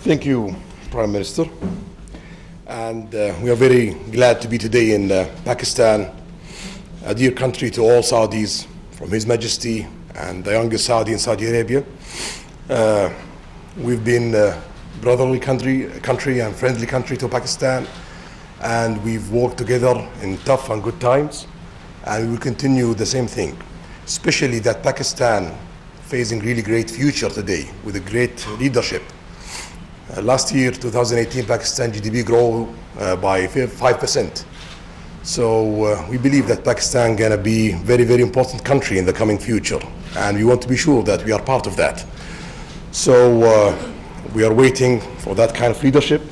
Thank you, Prime Minister. And we are very glad to be today in Pakistan, a dear country to all Saudis, from His Majesty and the youngest Saudi in Saudi Arabia. We've been a brotherly country and friendly country to Pakistan, and we've worked together in tough and good times, and we will continue the same thing, especially that Pakistan facing really great future today with a great leadership. Last year, 2018, Pakistan GDP grew by 5%. So we believe that Pakistan gonna be very, very important country in the coming future, and we want to be sure that we are part of that. So we are waiting for that kind of leadership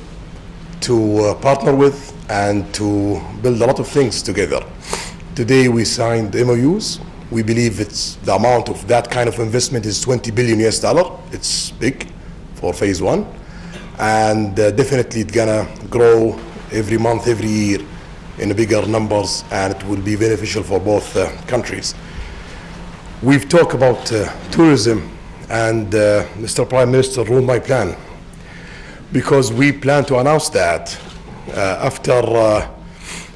to partner with and to build a lot of things together. Today we signed MOUs. We believe the amount of that kind of investment is $20 billion US. It's big for phase one. And definitely it's gonna grow every month, every year in bigger numbers, and it will be beneficial for both countries. We've talked about tourism, and Mr. Prime Minister ruled my plan, because we plan to announce that after a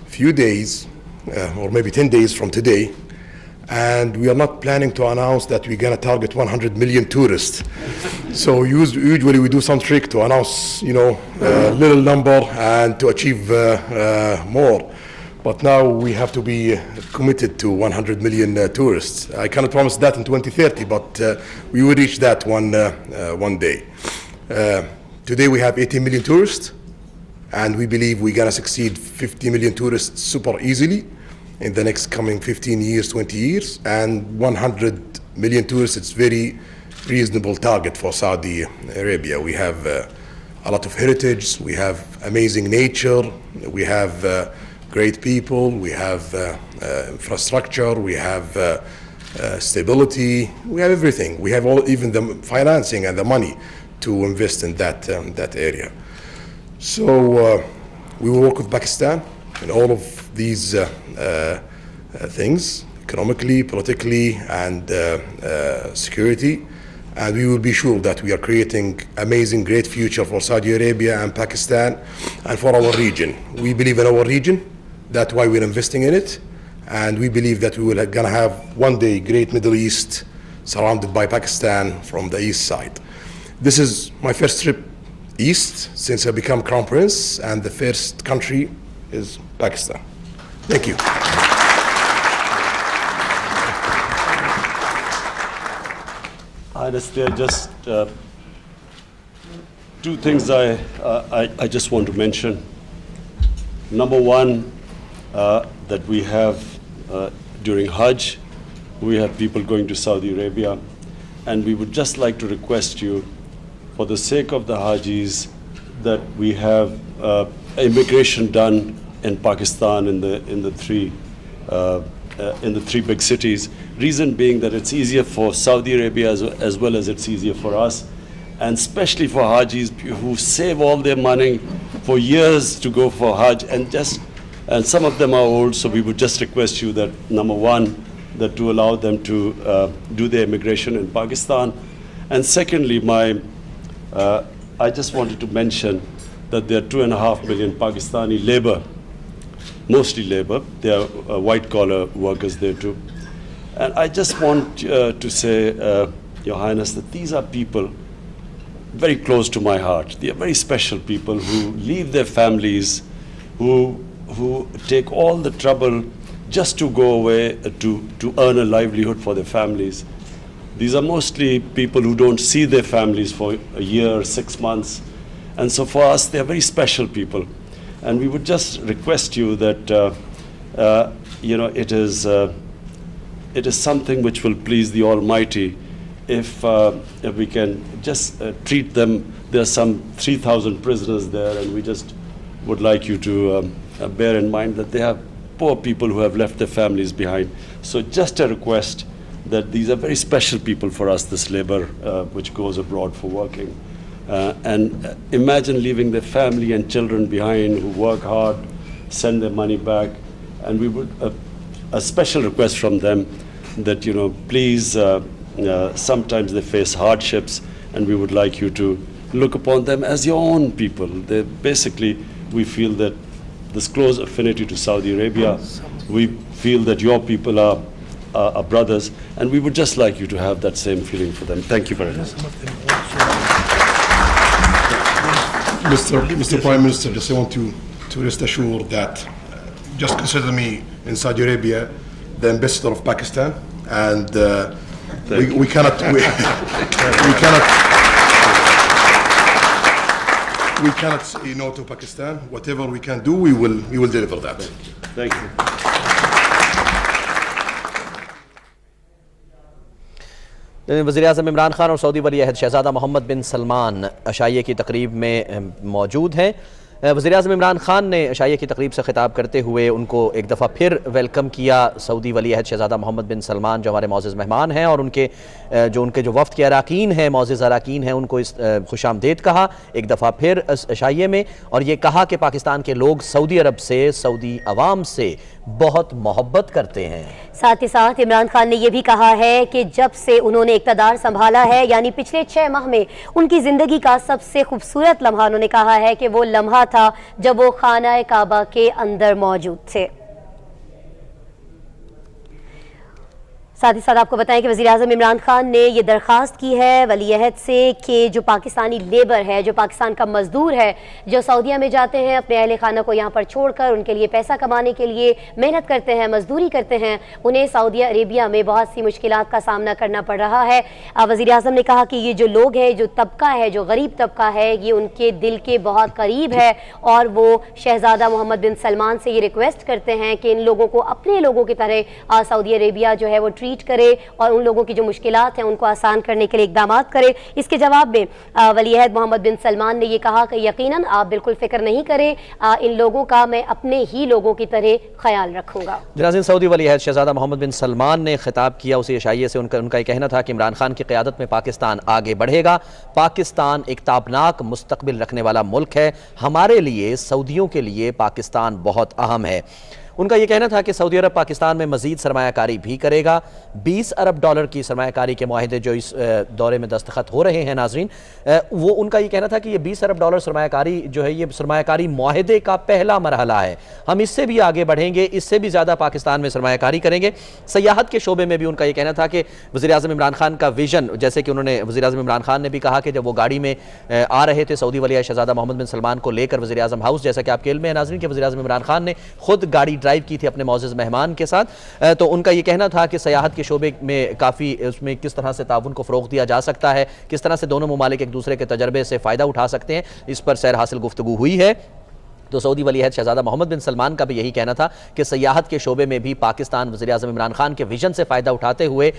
few days, or maybe 10 days from today, and we are not planning to announce that we're going to target 100 million tourists. So usually we do some trick to announce, a little number and to achieve more. But now we have to be committed to 100 million tourists. I cannot promise that in 2030, but we will reach that one day. Today we have 80 million tourists, and we believe we're going to succeed 50 million tourists super easily in the next coming 15 years, 20 years, and 100 million tourists, it's very reasonable target for Saudi Arabia. We have a lot of heritage, we have amazing nature, we have great people, we have infrastructure, we have stability, we have everything. We have even the financing and the money to invest in that area. So we will work with Pakistan in all of these things, economically, politically, and security, and we will be sure that we are creating amazing, great future for Saudi Arabia and Pakistan and for our region. We believe in our region, that's why we're investing in it, and we believe that we will gonna have one day great Middle East surrounded by Pakistan from the east side. This is my first trip east since I became Crown Prince, and the first country is Pakistan. Thank you. Honestly, just two things I just want to mention. Number one, that we have during Hajj, we have people going to Saudi Arabia, and we would just like to request you, for the sake of the Hajis, that we have immigration done in Pakistan in the three big cities. Reason being that it's easier for Saudi Arabia as well as it's easier for us, and especially for Hajis who save all their money for years to go for Hajj, and some of them are old. So we would just request you that, number one, that to allow them to do their immigration in Pakistan, and secondly, I just wanted to mention that there are 2.5 million Pakistani labor, mostly labor. There are white-collar workers there too. And I just want to say, Your Highness, that these are people very close to my heart. They are very special people who leave their families, who take all the trouble just to go away to earn a livelihood for their families. These are mostly people who don't see their families for a year, 6 months. And so for us, they are very special people. And we would just request you that, it is something which will please the Almighty if we can just treat them. There are some 3,000 prisoners there, and we just would like you to bear in mind that they have poor people who have left their families behind. So just a request that these are very special people for us, this labor which goes abroad for working. And imagine leaving their family and children behind who work hard, send their money back, and we would, a special request from them that, please, sometimes they face hardships, and we would like you to look upon them as your own people. They basically, we feel that this close affinity to Saudi Arabia, we feel that your people are brothers, and we would just like you to have that same feeling for them. Thank you very much. Mr. Prime Minister, just I want to rest assured that just consider me in Saudi Arabia the ambassador of Pakistan, and we cannot say no to Pakistan. Whatever we can do, we will deliver that. Thank you. वज़ीर-ए-आज़म इमरान खान और Saudi वली अहद शहज़ादा मोहम्मद बिन सलमान अशाइये की तकरीब में मौजूद हैं। वज़ीर-ए-आज़म इमरान खान ने अशाइये की तकरीब से ख़िताब करते हुए उनको एक दफ़ा फिर वेलकम किया। सऊदी वली अहद शहज़ादा मोहम्मद बिन सलमान जो हमारे मौज़िज़ मेहमान हैं और उनके जो वफ़द के अराकीन हैं, मौज़िज़ अराकीन हैं, उनको इस खुशामदीद कहा एक दफ़ा फिर अशाइये में, और ये कहा कि पाकिस्तान के लोग सऊदी अरब से, सऊदी अवाम से बहुत मोहब्बत करते हैं। साथ ही साथ इमरान खान ने यह भी कहा है कि जब से उन्होंने इक़्तिदार संभाला है, यानी पिछले 6 माह में, उनकी ज़िंदगी का सबसे खूबसूरत लम्हा उन्होंने कहा है कि वो लम्हा था जब वो खाना काबा के अंदर मौजूद थे। साथ ही साथ आपको बताएं कि वज़ीर-ए-आज़म इमरान खान ने यह दरख्वास्त की है वली अहद से कि जो पाकिस्तानी लेबर है, जो पाकिस्तान का मजदूर है, जो सऊदीया में जाते हैं अपने अहले खाना को यहाँ पर छोड़कर उनके लिए पैसा कमाने के लिए मेहनत करते हैं, मजदूरी करते हैं, उन्हें सऊदी अरेबिया में बहुत सी मुश्किलात का सामना करना पड़ रहा है। वज़ीर-ए-आज़म ने कहा कि ये जो लोग हैं, जो तबका है, जो गरीब तबका है, ये उनके दिल के बहुत करीब है और वो शहज़ादा मोहम्मद बिन सलमान से ये रिक्वेस्ट करते हैं कि इन लोगों को अपने लोगों की तरह सऊदी अरेबिया जो है वो ट्रीट करे और उन लोगों की जो मुश्किलात हैं उनको आसान करने के लिए इकदाम करे। इसके जवाब में वली अहद मोहम्मद बिन सलमान ने यह कहा कि यकीनन आप बिल्कुल फिक्र नहीं करें, इन लोगों का मैं अपने ही लोगों की तरह ख्याल रखूंगा। नाज़रीन, सऊदी वली अहद शहज़ादा मोहम्मद बिन सलमान ने खिताब किया उसी अशाइये से। उनका यह कहना था कि इमरान खान की क़यादत में पाकिस्तान आगे बढ़ेगा। पाकिस्तान एक ताबनाक मुस्तकबिल रखने वाला मुल्क है। हमारे लिए, सऊदियों के लिए पाकिस्तान बहुत अहम है। उनका यह कहना था कि सऊदी अरब पाकिस्तान में मज़ीद सरमायाकारी भी करेगा। $20 अरब की सरमायाकारी के मुआहदे जो इस दौरे में दस्तखत हो रहे हैं नाज़रीन, वो उनका यह कहना था कि ये $20 अरब सरमायाकारी जो है, ये सरमायाकारी मुआहदे का पहला मरहला है। हम इससे भी आगे बढ़ेंगे, इससे भी ज़्यादा पाकिस्तान में सरमायाकारी करेंगे। सयाहत के शोबे में भी उनका यह कहना था कि वज़ीर-ए-आज़म इमरान खान का विजन, जैसे कि उन्होंने वज़ीर-ए-आज़म इमरान खान ने भी कहा कि जब वो गाड़ी में आ रहे थे सऊदी वली अहद शहज़ादा मोहम्मद बिन सलमान को लेकर वज़ीर-ए-आज़म हाउस, जैसा कि आपके इल्म में है नाज़रीन कि वज़ीर-ए-आज़म इमरान खान ने खुद गाड़ी ड्राइव की थी अपने मौजूद मेहमान के साथ, तो उनका यह कहना था कि सयाहत के शोबे में काफ़ी उसमें किस तरह से ताउन को फ़रोग़ दिया जा सकता है, किस तरह से दोनों ममालिक एक दूसरे के तजर्बे से फ़ायदा उठा सकते हैं, इस पर सैर हासिल गुफ्तगू हुई है। तो सऊदी वली अहद शहज़ादा मोहम्मद बिन सलमान का भी यही कहना था कि सयाहत के शोबे में भी पाकिस्तान वज़ीर-ए-आज़म इमरान खान के विजन से फ़ायदा उठाते हुए